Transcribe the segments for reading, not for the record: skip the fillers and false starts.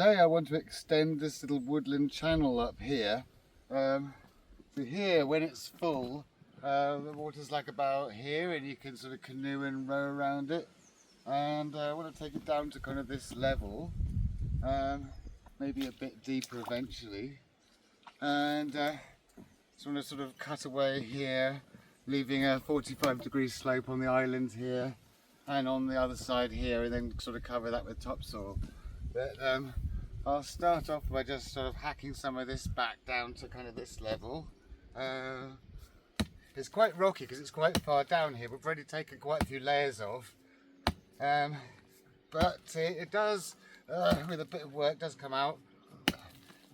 Today I want to extend this little woodland channel up here. So here, when it's full, the water's like about here, and you can sort of canoe and row around it. And I want to take it down to kind of this level, maybe a bit deeper eventually. And just want to sort of cut away here, leaving a 45-degree slope on the island here, and on the other side here, and then sort of cover that with topsoil. But I'll start off by just sort of hacking some of this back down to kind of this level. It's quite rocky because it's quite far down here. We've already taken quite a few layers off, but it does, with a bit of work, does come out.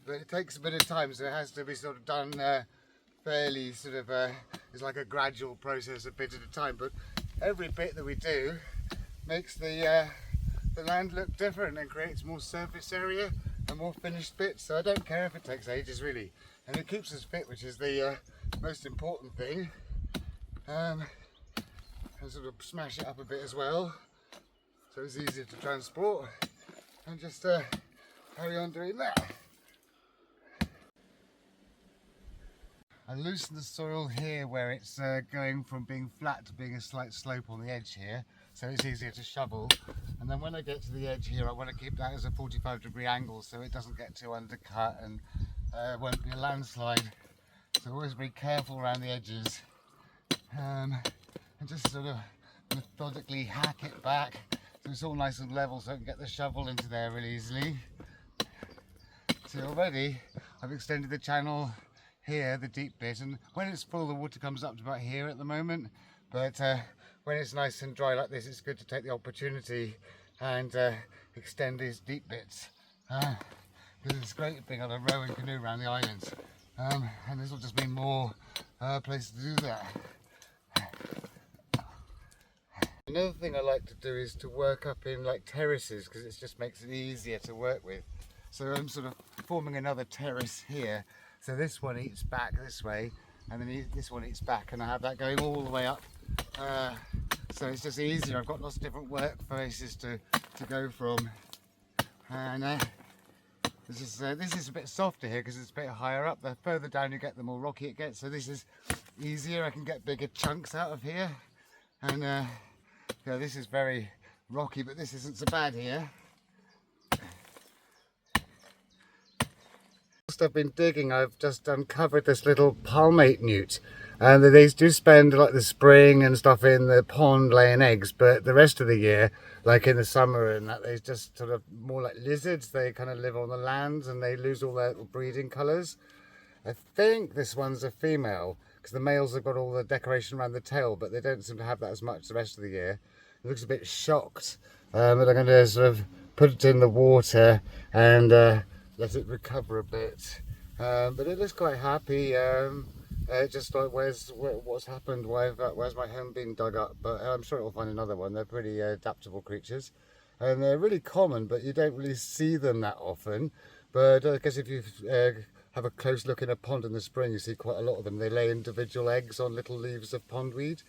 But it takes a bit of time, so it has to be sort of done fairly sort of, it's like a gradual process, a bit at a time. But every bit that we do makes the land look different and creates more surface area and more finished bits. So I don't care if it takes ages really, and it keeps us fit, which is the most important thing. And sort of smash it up a bit as well, so it's easier to transport, and just carry on doing that. I loosen the soil here where it's going from being flat to being a slight slope on the edge here, so it's easier to shovel. And then when I get to the edge here, I want to keep that as a 45-degree angle so it doesn't get too undercut and won't be a landslide. So always be careful around the edges, and just sort of methodically hack it back so it's all nice and level, so I can get the shovel into there really easily. So already I've extended the channel here, the deep bit, and when it's full the water comes up to about here at the moment, but when it's nice and dry like this, it's good to take the opportunity and extend these deep bits, because it's great being able to row and canoe around the islands, and this will just be more place to do that. Another thing I like to do is to work up in like terraces, because it just makes it easier to work with. So I'm sort of forming another terrace here. So this one eats back this way, and then this one eats back, and I have that going all the way up. So it's just easier. I've got lots of different workplaces to go from. And this is a bit softer here because it's a bit higher up. The further down you get, the more rocky it gets. So this is easier. I can get bigger chunks out of here. And yeah, this is very rocky, but this isn't so bad here. I've been digging, I've just uncovered this little palmate newt, and they do spend like the spring and stuff in the pond laying eggs, but the rest of the year, like in the summer and that, they just sort of more like lizards. They kind of live on the land and they lose all their breeding colours. I think this one's a female because the males have got all the decoration around the tail, but they don't seem to have that as much the rest of the year. It looks a bit shocked, but I'm going to sort of put it in the water and let it recover a bit, but it looks quite happy. Just like what's happened, where's my home being dug up, but I'm sure it'll find another one. They're pretty adaptable creatures, and they're really common, but you don't really see them that often. But I guess if you have a close look in a pond in the spring, you see quite a lot of them. They lay individual eggs on little leaves of pondweed,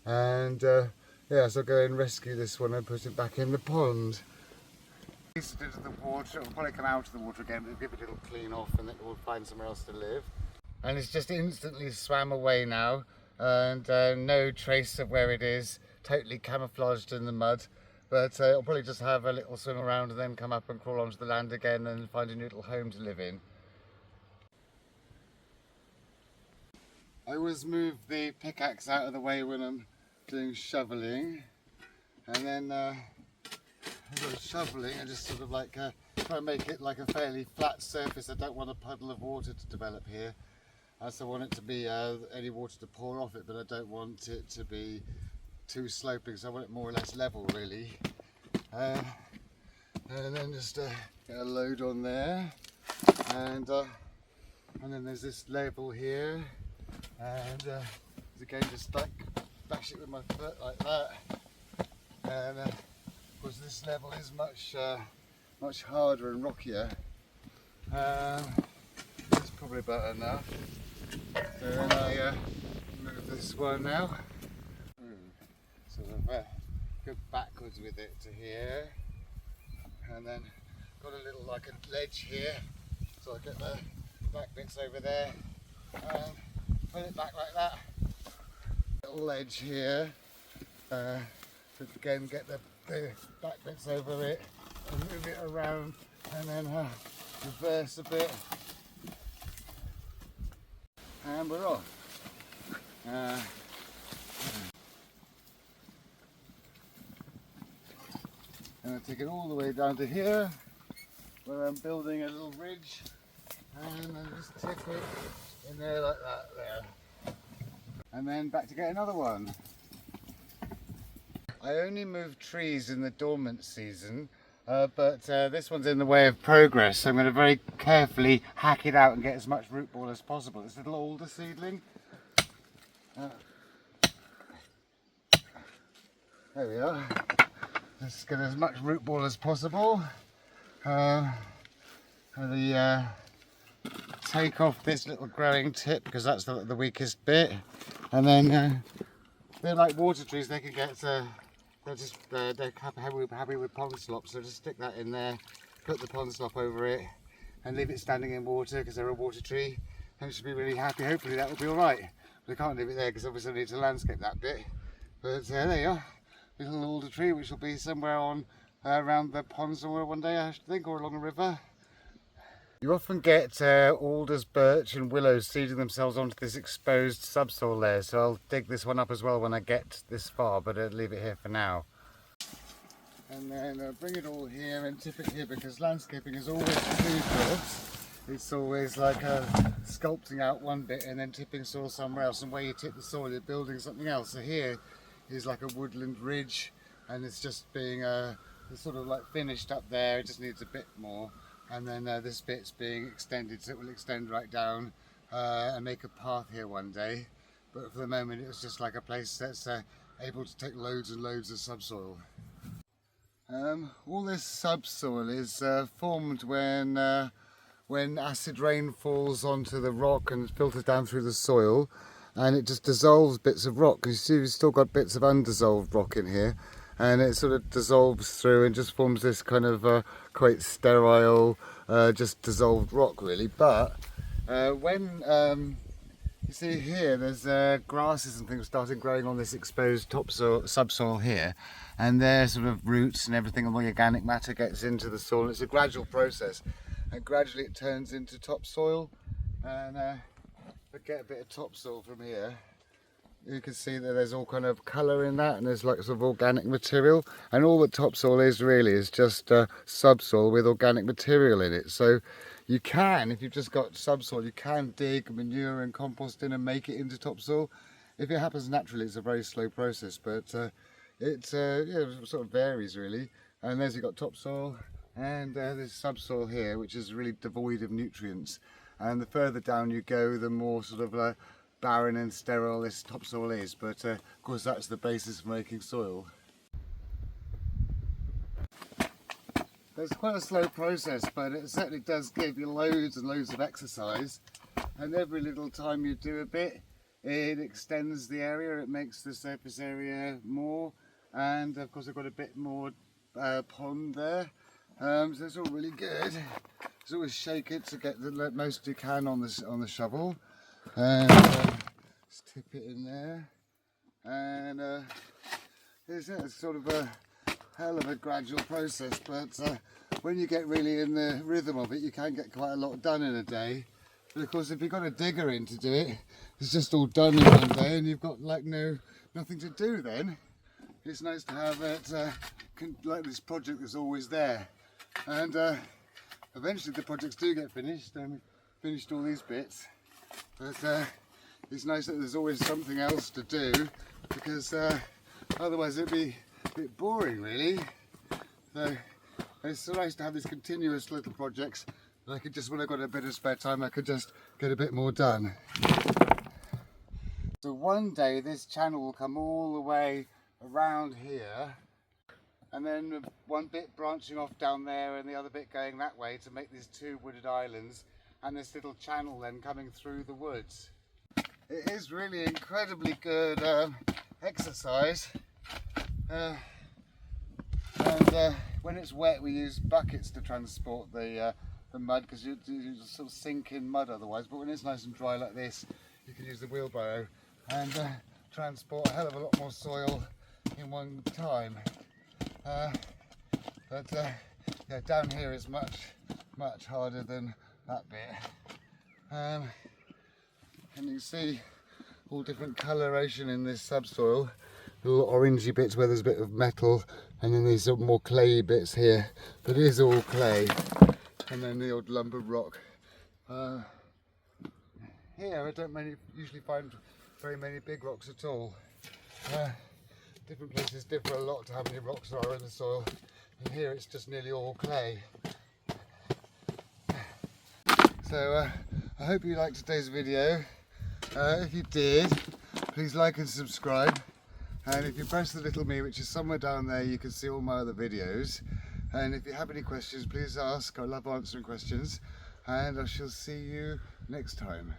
and yeah, so I'll go and rescue this one and put it back in the pond. It into the water, it'll probably come out of the water again, but give it a little clean off and then it will find somewhere else to live. And it's just instantly swam away now, and no trace of where it is, totally camouflaged in the mud. But it'll probably just have a little swim around and then come up and crawl onto the land again and find a new little home to live in. I always move the pickaxe out of the way when I'm doing shoveling, and then shoveling, I just sort of like try and make it like a fairly flat surface. I don't want a puddle of water to develop here. I still want it to be any water to pour off it, but I don't want it to be too sloping, so I want it more or less level really. And then just get a load on there, and then there's this level here, and again just like bash it with my foot like that, and of course this level is much harder and rockier. It's probably about enough. So then I move this one now. Sort of go backwards with it to here, and then got a little like a ledge here, so I get the back bits over there and put it back like that. Little ledge here, to again get the back bits over it and move it around, and then reverse a bit, and we're off. And I take it all the way down to here, where I'm building a little ridge, and I just tip it in there like that there. And then back to get another one. I only move trees in the dormant season, but this one's in the way of progress, so I'm going to very carefully hack it out and get as much root ball as possible. It's a little alder seedling. There we are. Let's get as much root ball as possible. Take off this little growing tip because that's the weakest bit, and then they're like water trees. They can get they're happy with pond slop, so just stick that in there, put the pond slop over it, and leave it standing in water because they're a water tree, and it should be really happy. Hopefully that will be all right. But I can't leave it there because obviously I need to landscape that bit. But there you are. Little alder tree, which will be somewhere on around the pond somewhere one day, I think, or along a river. You often get alders, birch and willows seeding themselves onto this exposed subsoil layer, so I'll dig this one up as well when I get this far, but I'll leave it here for now. And then bring it all here and tip it here, because landscaping is always two jobs. It's always like sculpting out one bit and then tipping soil somewhere else, and where you tip the soil you're building something else. So here is like a woodland ridge, and it's just being sort of like finished up there. It just needs a bit more, and then this bit's being extended, so it will extend right down and make a path here one day. But for the moment it's just like a place that's able to take loads and loads of subsoil. All this subsoil is formed when acid rain falls onto the rock and filters down through the soil, and it just dissolves bits of rock. You see we've still got bits of undissolved rock in here, and it sort of dissolves through and just forms this kind of quite sterile, just dissolved rock really. But when you see here, there's grasses and things starting growing on this exposed subsoil here, and their sort of roots and everything, and all the organic matter gets into the soil. It's a gradual process, and gradually it turns into topsoil. And if I get a bit of topsoil from here, you can see that there's all kind of colour in that, and there's like sort of organic material, and all that topsoil is really is just subsoil with organic material in it. So you can, if you've just got subsoil, you can dig manure and compost in and make it into topsoil. If it happens naturally, it's a very slow process, but it sort of varies really. And there's you've got topsoil, and there's subsoil here, which is really devoid of nutrients. And the further down you go, the more sort of barren and sterile this topsoil is. But of course, that's the basis for making soil. It's quite a slow process, but it certainly does give you loads and loads of exercise. And every little time you do a bit, it extends the area, it makes the surface area more. And of course, I've got a bit more pond there. So it's all really good. Just always shake it to get the most you can on the shovel, and just tip it in there. And it's sort of a hell of a gradual process, but when you get really in the rhythm of it, you can get quite a lot done in a day. But of course, if you've got a digger in to do it, it's just all done in one day, and you've got like nothing to do then. It's nice to have it like this project that's always there. And eventually the projects do get finished, and we've finished all these bits. But it's nice that there's always something else to do, because otherwise it'd be a bit boring really. So it's so nice to have these continuous little projects that I could just, when I've got a bit of spare time, I could just get a bit more done. So one day this channel will come all the way around here, and then one bit branching off down there and the other bit going that way to make these two wooded islands, and this little channel then coming through the woods. It is really incredibly good exercise, and when it's wet, we use buckets to transport the mud, because you sort of sink in mud otherwise. But when it's nice and dry like this, you can use the wheelbarrow and transport a hell of a lot more soil in one time. Yeah, down here is much harder than that bit. And you see all different coloration in this subsoil. Little orangey bits where there's a bit of metal, and then these more clayey bits here, but it is all clay, and then the old lumber rock. Here I don't usually find very many big rocks at all. Different places differ a lot to how many rocks there are in the soil, and here it's just nearly all clay. So I hope you liked today's video. If you did, please like and subscribe. And if you press the little me, which is somewhere down there, you can see all my other videos. And if you have any questions, please ask. I love answering questions. And I shall see you next time.